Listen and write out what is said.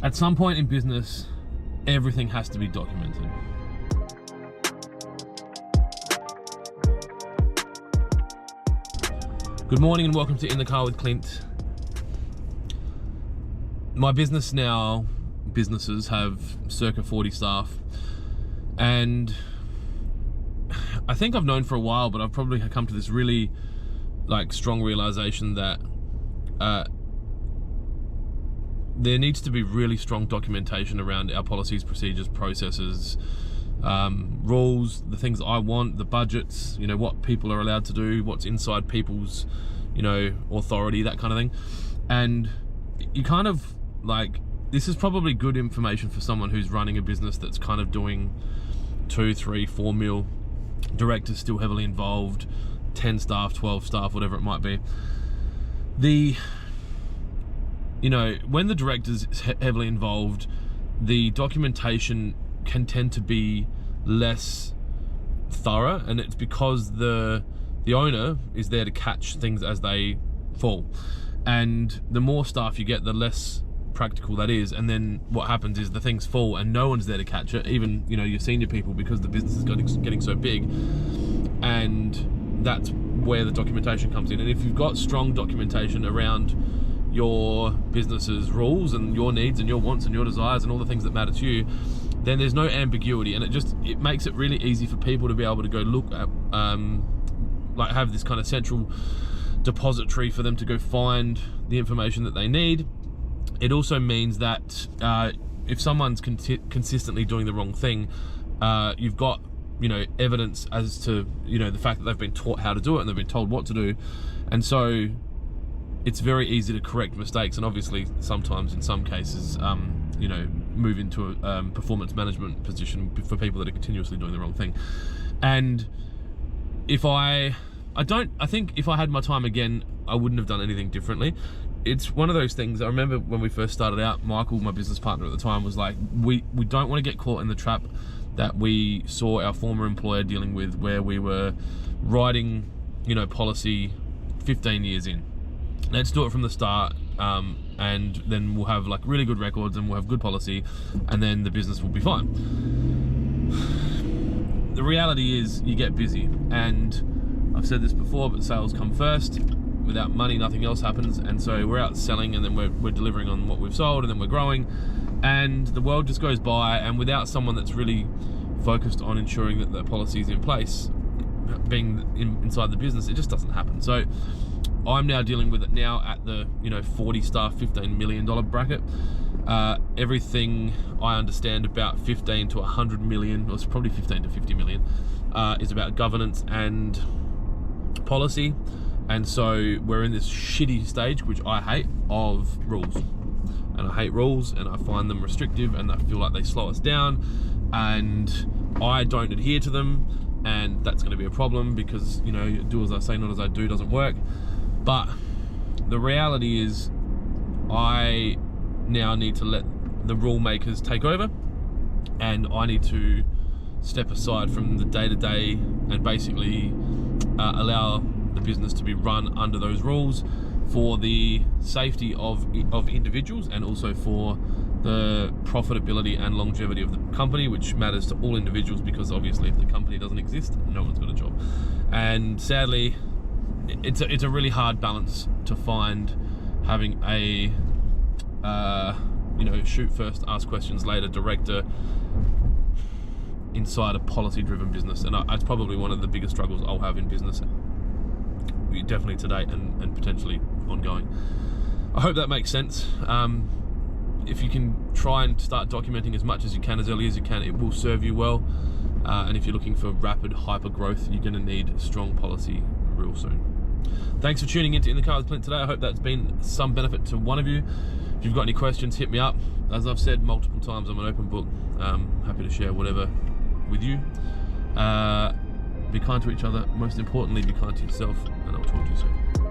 At some point in business, everything has to be documented. Good morning and welcome to In the Car with Clint. My businesses have circa 40 staff, and I think I've known for a while, but I've probably come to this really strong realization that there needs to be really strong documentation around our policies, procedures, processes, rules, the things I want, the budgets, what people are allowed to do, what's inside people's, authority, that kind of thing. And you kind of this is probably good information for someone who's running a business that's kind of doing 2, 3, 4 mil, directors still heavily involved, 10 staff, 12 staff, whatever it might be. When the director's heavily involved, the documentation can tend to be less thorough, and it's because the owner is there to catch things as they fall. And the more staff you get, the less practical that is. And then what happens is the things fall and no one's there to catch it, even your senior people, because the business is getting so big. And that's where the documentation comes in. And if you've got strong documentation around your business's rules and your needs and your wants and your desires and all the things that matter to you, then there's no ambiguity, and it makes it really easy for people to be able to go look at have this kind of central depository for them to go find the information that they need. It also means that if someone's consistently doing the wrong thing, you've got evidence as to the fact that they've been taught how to do it and they've been told what to do. And so it's very easy to correct mistakes, and obviously sometimes in some cases move into a performance management position for people that are continuously doing the wrong thing. And I think if I had my time again, I wouldn't have done anything differently. It's one of those things. I remember when we first started out, Michael, my business partner at the time, was like, we don't want to get caught in the trap that we saw our former employer dealing with, where we were writing policy 15 years in. Let's do it from the start, and then we'll have really good records and we'll have good policy, and then the business will be fine. The reality is you get busy, and I've said this before, but sales come first. Without money, nothing else happens. And so we're out selling, and then we're delivering on what we've sold, and then we're growing, and the world just goes by. And without someone that's really focused on ensuring that the policy is in place, being inside the business, it just doesn't happen. So I'm now dealing with it now at the 40 staff, $15 million bracket. Everything I understand about 15 to 100 million, or it's probably 15 to 50 million, is about governance and policy. And so we're in this shitty stage, which I hate, of rules. And I hate rules, and I find them restrictive, and I feel like they slow us down, and I don't adhere to them, and that's going to be a problem, because do as I say, not as I do doesn't work. But the reality is I now need to let the rule makers take over, and I need to step aside from the day-to-day and basically allow the business to be run under those rules for the safety of individuals, and also for the profitability and longevity of the company, which matters to all individuals, because obviously if the company doesn't exist, no one's got a job. And sadly, it's a really hard balance to find, having a shoot first, ask questions later director inside a policy-driven business. And it's probably one of the biggest struggles I'll have in business, definitely today and potentially ongoing. I hope that makes sense. If you can try and start documenting as much as you can, as early as you can, it will serve you well. And if you're looking for rapid hyper growth, you're going to need strong policy real soon. Thanks for tuning into In the Car with Clint today. I hope that's been some benefit to one of you. If you've got any questions, hit me up. As I've said multiple times, I'm an open book. Happy to share whatever with you. Be kind to each other. Most importantly, be kind to yourself, and I'll talk to you soon.